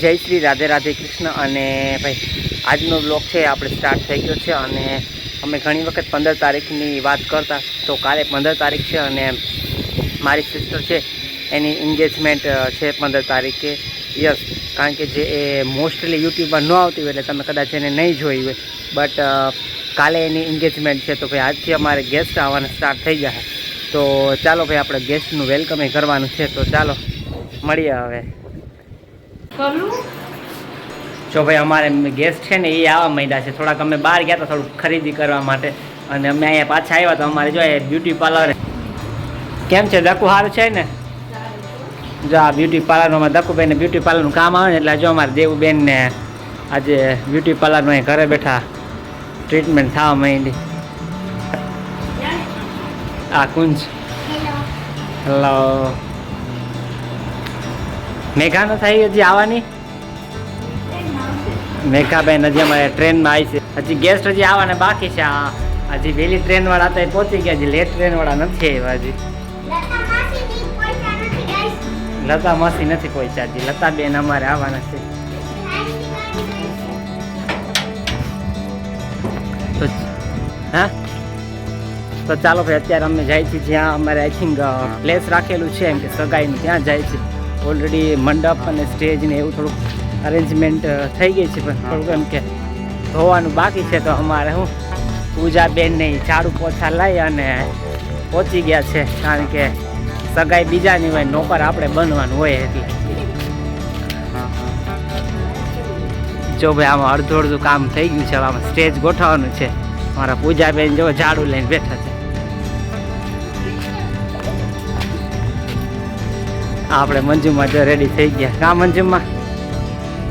જય શ્રી રાધે રાધે કૃષ્ણ. અને ભાઈ આજનો બ્લોગ છે આપણે સ્ટાર્ટ થઈ ગયો છે. અને અમે ઘણી વખત 15 તારીખની વાત કરતા, તો કાલે 15 તારીખ છે અને મારી સિસ્ટર છે એની એન્ગેજમેન્ટ છે 15 તારીખે. યસ, કારણ કે જે એ મોસ્ટલી યુટ્યુબમાં ન આવતી હોય એટલે તમે કદાચ એને નહીં જોઈ હોય, બટ કાલે એની એન્ગેજમેન્ટ છે. તો ભાઈ આજથી અમારે ગેસ્ટ આવવાના સ્ટાર્ટ થઈ ગયા. તો ચાલો ભાઈ આપણે ગેસ્ટનું વેલકમ કરવાનું છે. તો ચાલો મળીએ હવે. જો ભાઈ અમારે ગેસ્ટ છે ને એ આવવા માંડ્યા છે. થોડાક અમે બહાર ગયા હતા થોડુંક ખરીદી કરવા માટે, અને અમે અહીંયા પાછા આવ્યા તો અમારે જો બ્યુટી પાર્લર કેમ છે દકુ સારું છે ને. જો આ બ્યુટી પાર્લરમાં દકુબેનને બ્યુટી પાર્લરનું કામ આવે ને એટલે જો અમારે દેવુબેનને આજે બ્યુટી પાર્લરમાં ઘરે બેઠા ટ્રીટમેન્ટ થવા માંડી. આ કુંજ હેલો મેઘા ન થઈ હજી આવવાની. મેઘાબેન હજી અમારે ટ્રેનમાં આવી છે. હજી ગેસ્ટ હજી આવવાને બાકી છે. હજી વહેલી ટ્રેનવાળા તો પહોંચી ગયા, હજી લેટ ટ્રેનવાળા નથી આવ્યા. હજી લતા માસી નથી પહોંચ્યા. હજી લતાબેન અમારે આવવાના છે. તો હા, તો ચાલો ભાઈ અત્યારે અમે જાય છીએ જ્યાં અમારે આઈ થિંક પ્લેસ રાખેલું છે એમ કે સગાઈનું, ત્યાં જાય છે. ઓલરેડી મંડપ અને સ્ટેજ ને એવું થોડુંક અરેન્જમેન્ટ થઈ ગઈ છે, પણ થોડુંક એમ કે ધોવાનું બાકી છે. તો અમારે હું પૂજાબેનને ઝાડુ પોછા લઈ અને પહોંચી ગયા છે, કારણ કે સગાઈ બીજાની હોય, નોકર આપણે બનવાનું હોય. એટલે જો ભાઈ આમાં અડધું અડધું કામ થઈ ગયું છે. આમાં સ્ટેજ ગોઠવવાનું છે. મારા પૂજાબેન જો ઝાડુ લઈને બેઠા છે. આપણે મંજુમાં જો રેડી થઈ ગયા. કાં મંજુમાં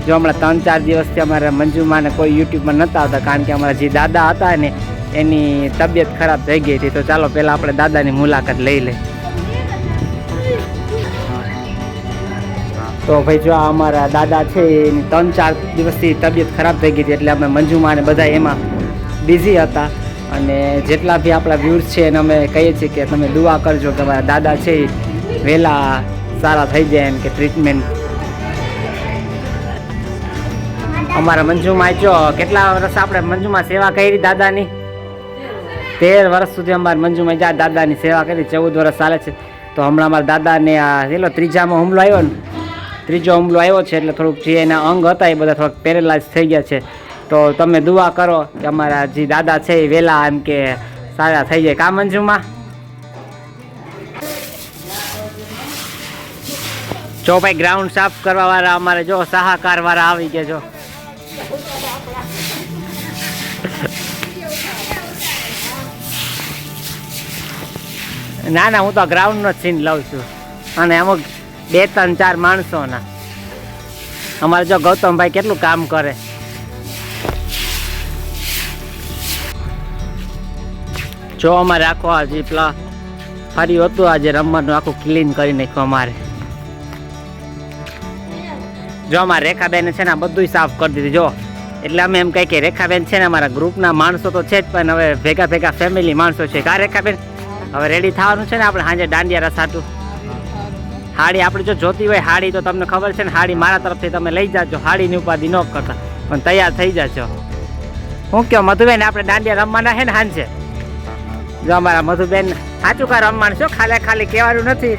જો હમણાં 3-4 દિવસથી અમારે મંજુમાને કોઈ યુટ્યુબમાં નહોતા આવતા, કારણ કે અમારા જે દાદા હતા ને એની તબિયત ખરાબ થઈ ગઈ હતી. તો ચાલો પહેલાં આપણે દાદાની મુલાકાત લઈ લઈએ. તો ભાઈ જો આ અમારા દાદા છે એની 3-4 દિવસથી તબિયત ખરાબ થઈ ગઈ હતી, એટલે અમે મંજુમાને બધા એમાં બિઝી હતા. અને જેટલા બી આપણા વ્યૂઝ છે એને અમે કહીએ છીએ કે તમે દુઆ કરજો કે અમારા દાદા છે એ વહેલા સારા થઈ જાય, એમ કે ટ્રીટમેન્ટ. અમારા મંજુમાં જો કેટલા વર્ષ આપણે મંજુમાં સેવા કરી દાદાની. 13 વર્ષ સુધી અમારે મંજુમાં જ્યાં દાદાની સેવા કરી. 14 વર્ષ ચાલે છે. તો હમણાં અમારા દાદાને આ પેલો ત્રીજામાં હુમલો આવ્યો ને, ત્રીજો હુમલો આવ્યો છે, એટલે થોડુંક જે એના અંગ હતા એ બધા થોડાક પેરેલાઇઝ થઈ ગયા છે. તો તમે દુઆ કરો કે અમારા જે દાદા છે એ વહેલા એમ કે સારા થઈ જાય. કા મંજુમાં જો ભાઈ ગ્રાઉન્ડ સાફ કરવા વાળા અમારે જો સહાકાર વાળા આવી ગયા. જો ના ના, હું તો ગ્રાઉન્ડનો જ સીન લઉં છું. અને અમુક 2-3-4 માણસોના અમારે જો ગૌતમભાઈ કેટલું કામ કરે. જો અમારે આખો આ જે પેલા ફર્યું હતું આજે રમવાનું આખું ક્લીન કરી નાખ્યું અમારે. જો અમારે રેખાબેન છે ને બધું સાફ કરી દીધું. જો એટલે અમે એમ કહીએ કે રેખાબેન છે ને અમારા ગ્રુપના માણસો તો છે જ, પણ હવે ભેગા ભેગા ફેમિલી માણસો છે. કા રેખાબેન હવે રેડી થવાનું છે ને આપણે સાંજે દાંડિયા રસાટું. હાડી આપણે જો જોતી હોય હાડી તો તમને ખબર છે ને, હાડી મારા તરફથી તમે લઈ જાજો. હાડીની ઉપાધિ ન કરતા, પણ તૈયાર થઈ જાજો. હું કહો મધુબેન આપણે દાંડિયા રમવાના છે ને સાંજે. જો અમારા મધુબેન સાચું કા રમવાનું છો, ખાલી કહેવાનું નથી.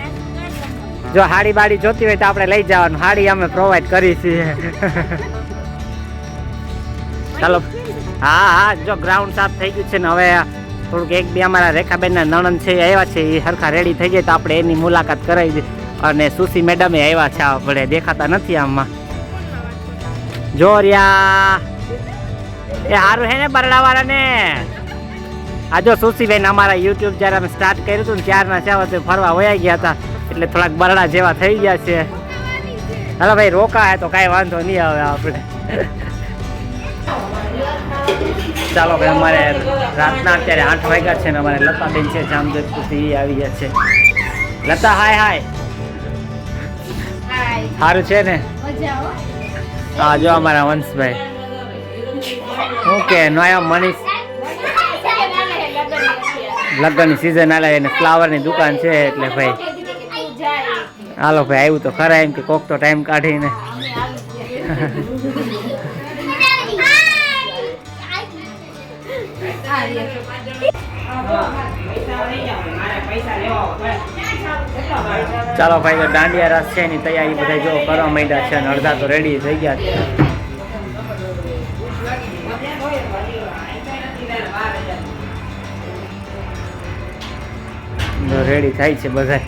જો હાડી બાડી જોતી હોય તો આપણે લઈ જવાનું. હાડી અમે પ્રોવાઈડ કરી છીએ. ચાલો હા હા, જો ગ્રાઉન્ડ સાફ થઈ ગયું છે ને હવે થોડુંક 1-2 અમારા રેખાબેનના નણંદ છે આવ્યા છે, એ સરખા રેડી થઈ જાય તો આપણે એની મુલાકાત કરાવી દઈએ. અને સુશી મેડમે આવ્યા છે, આપણે દેખાતા નથી આમાં. જો રિયા એ સારું હે ને બરડાવાળાને. આ જો સુશીબેન અમારા યુટ્યુબ જ્યારે અમે સ્ટાર્ટ કર્યું હતું ને ત્યારના છે ફરવા વયા ગયા હતા, એટલે થોડાક બરડા જેવા થઈ ગયા છે. હાલો ભાઈ રોકા હે તો કાંઈ વાંધો નહીં આવે આપણે. ચાલો ભાઈ અમારે રાતના અત્યારે 8 વાગ્યા છે ને અમારે લતાબેન છે જામજોધપુરથી આવી ગયા છે. લતા હાય હાય. સારું છે ને. હા જો અમારા વંશભાઈ શું કે નયા મનીષ લગ્નની સિઝન આલે એને ફ્લાવરની દુકાન છે, એટલે ભાઈ હાલો ભાઈ આવ્યું તો ખરા એમ કે કોક તો ટાઈમ કાઢીને. ચાલો ભાઈ તો દાંડિયા રાસ છે એની તૈયારી બધા જો કરવા માંડ્યા છે અને અડધા તો રેડી થઈ ગયા છે રેડી થાય છે બધા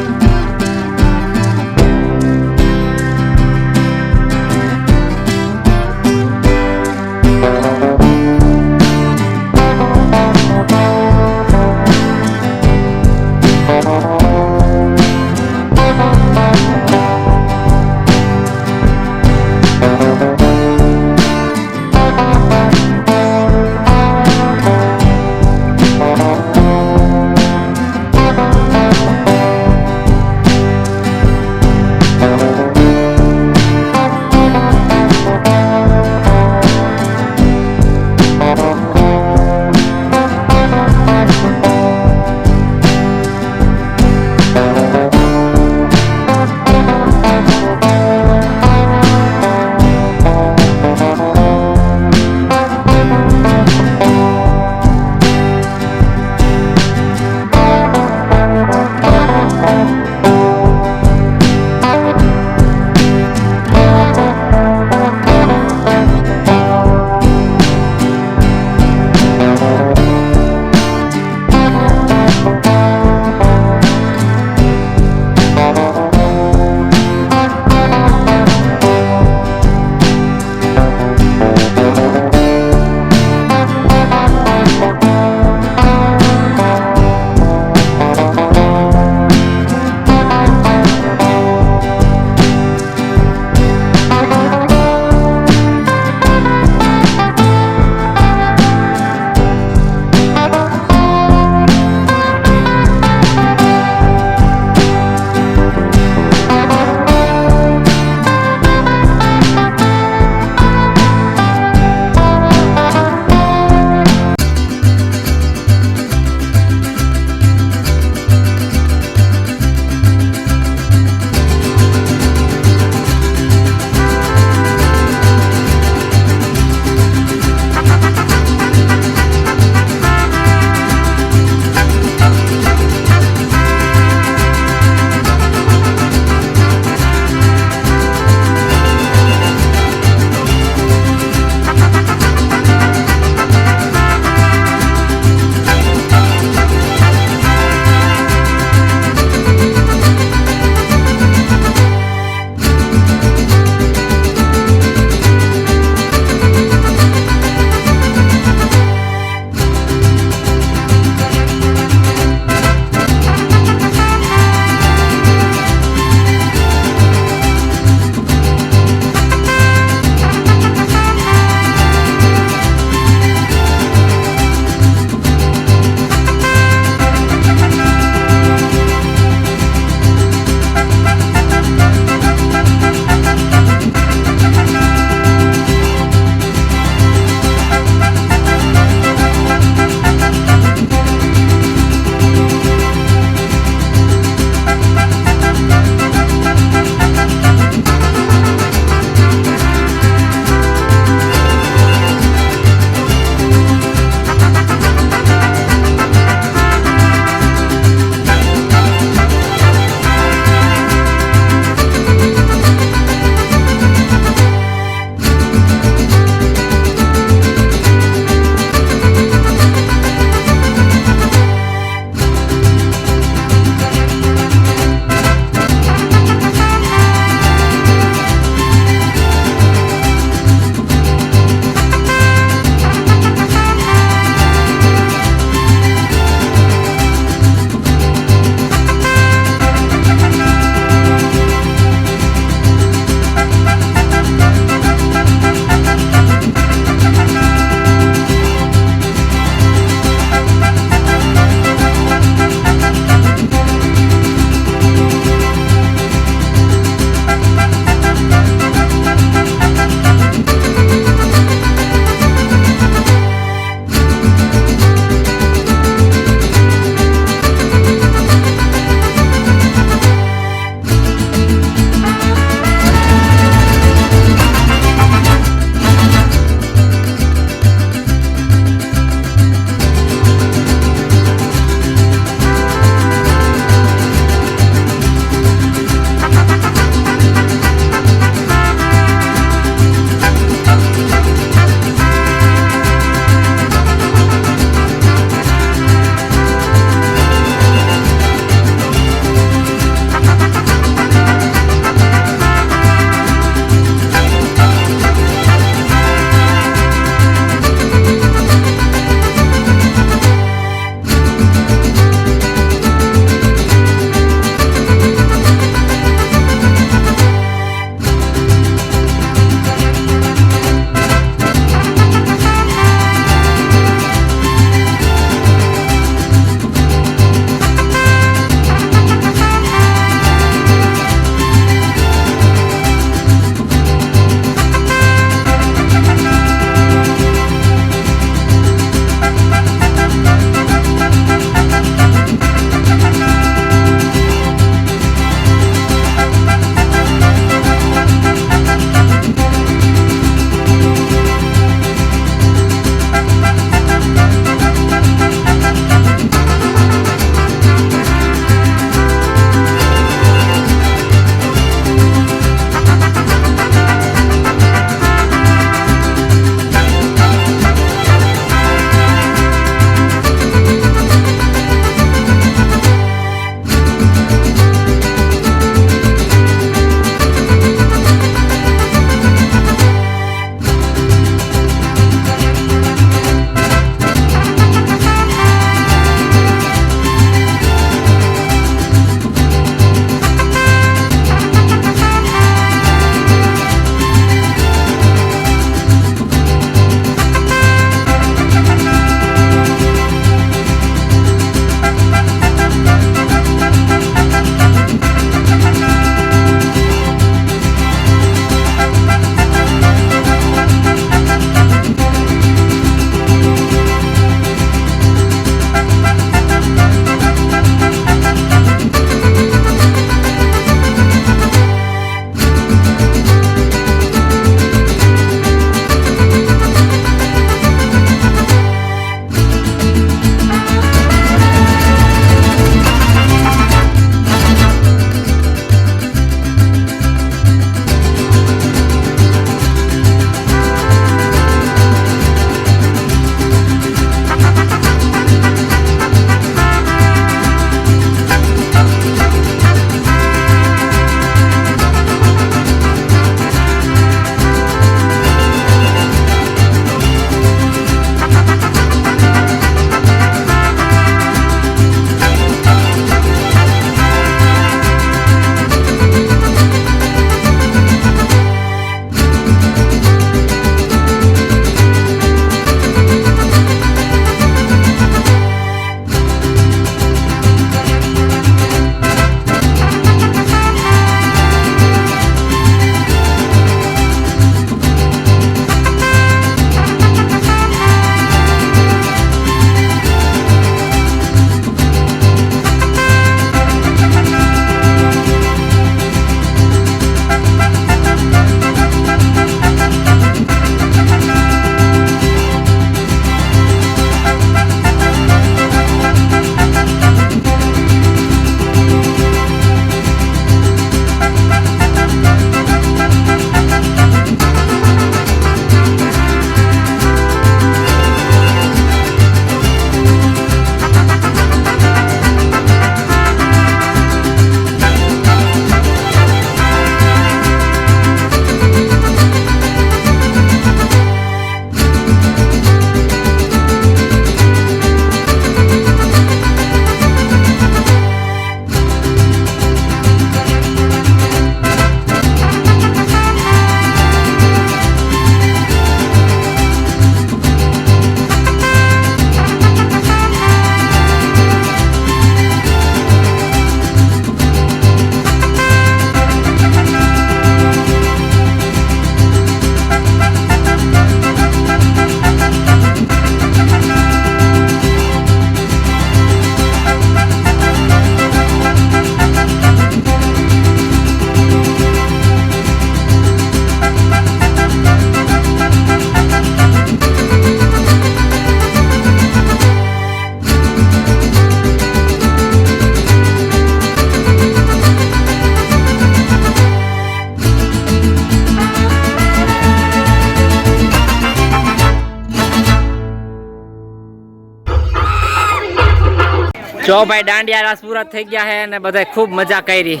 જો ભાઈ દાંડિયા રાસ પૂરા થઈ ગયા છે અને બધા ખૂબ મજા કરી.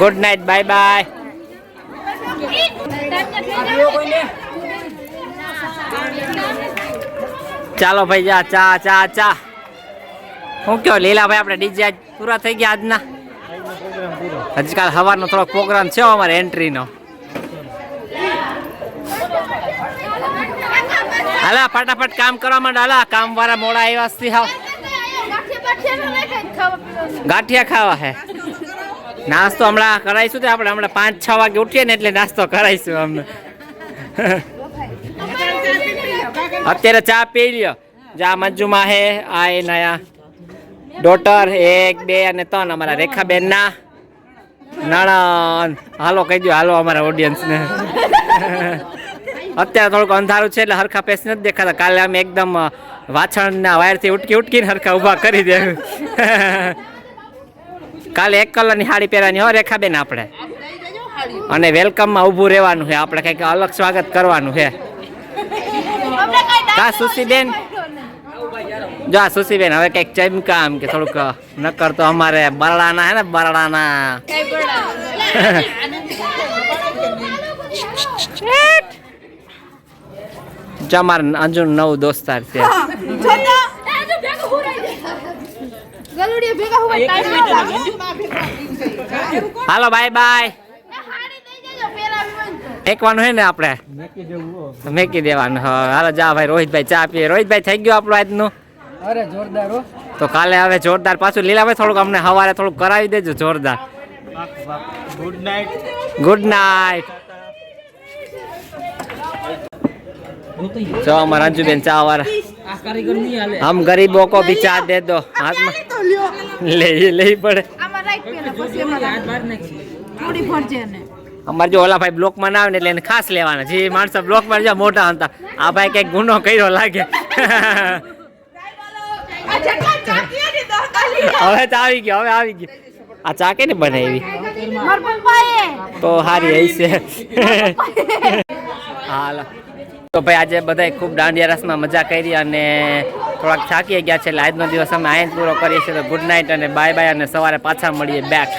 Good night, bye bye. ચાલો ભાઈ જા ચા ચા ચા. હું કયો લીલાભાઈ આપણે ડીજે આજ પૂરા થઈ ગયા આજના? હજી કાલ સવારનો થોડો પ્રોગ્રામ છે અમારે એન્ટ્રીનો. હાલા ફટાફટ કામ કરવા માંડ. હાલા કામ વાળા મોડા આવ્યા છે. હાવ ગાંઠિયા ખાવા હે. નાસ્તો હમણાં કરાવીશું તો આપણે હમણાં 5-6 વાગે ઉઠીએ ને એટલે નાસ્તો કરાવીશું અમને. અત્યારે ચા પી લ્યો. જા મંજુમાં હે આ એના ડોટર 1 2 અને 3 અમારા રેખાબેન ના નણંદ. હાલો કહી દો હાલો અમારા ઓડિયન્સ ને. અત્યારે થોડુંક અંધારું છે એટલે હરખા પેસ નથી દેખાતા. કાલે અમે એકદમ વાછણના વાયરથી ઉટકીને હરખા ઊભા કરી દે. કાલે 1 કલરની સાડી પહેરવાની હો રેખાબેન આપણે. અને વેલકમમાં ઊભું રહેવાનું છે આપણે, કંઈક અલગ સ્વાગત કરવાનું છે. કા સુશીબેન? જો આ સુશીબેન હવે કંઈક ચમકા આમ કે થોડુંક નકર તો અમારે બરડાના હે ને બરડાના. જમાર અંજુ નવ દોસ્તાર છે. હાલો બાય બાય. ફેંકવાનું હે ને આપણે મેકી દેવાનું. હાલો જા ભાઈ. રોહિતભાઈ ચા પીએ. રોહિતભાઈ થઈ ગયું આપણું આજનું. અરે જોરદાર હો. તો કાલે હવે જોરદાર પાછું લીલાભાઈ થોડુંક અમને સવારે થોડુંક કરાવી દેજો જોરદાર. Good night. Good night. જો અમારા અંજુબેન ચા વાળા. હમ ગરીબો કો ભી ચા દે દો. હાથમાં લઈ પડે. અમારે જો ઓલા ભાઈ બ્લોકમાં ના આવે ને એટલે એને ખાસ લેવાના. જે માણસો બ્લોકમાં જો મોટા હતા, આ ભાઈ કઈક ગુનો કર્યો લાગે. હવે તો આવી ગયો. હવે આવી ગયો. આ ચા કે ને બનાવી તો સારી હશે. હાલો તો ભાઈ આજે બધા ખૂબ દાંડિયા રસમાં મજા કરી અને થોડાક થાકી ગયા છે એટલે આજનો દિવસ અમે આયન પૂરો કરીએ છીએ. તો ગુડ નાઇટ અને બાય બાય અને સવારે પાછા મળીએ બેક.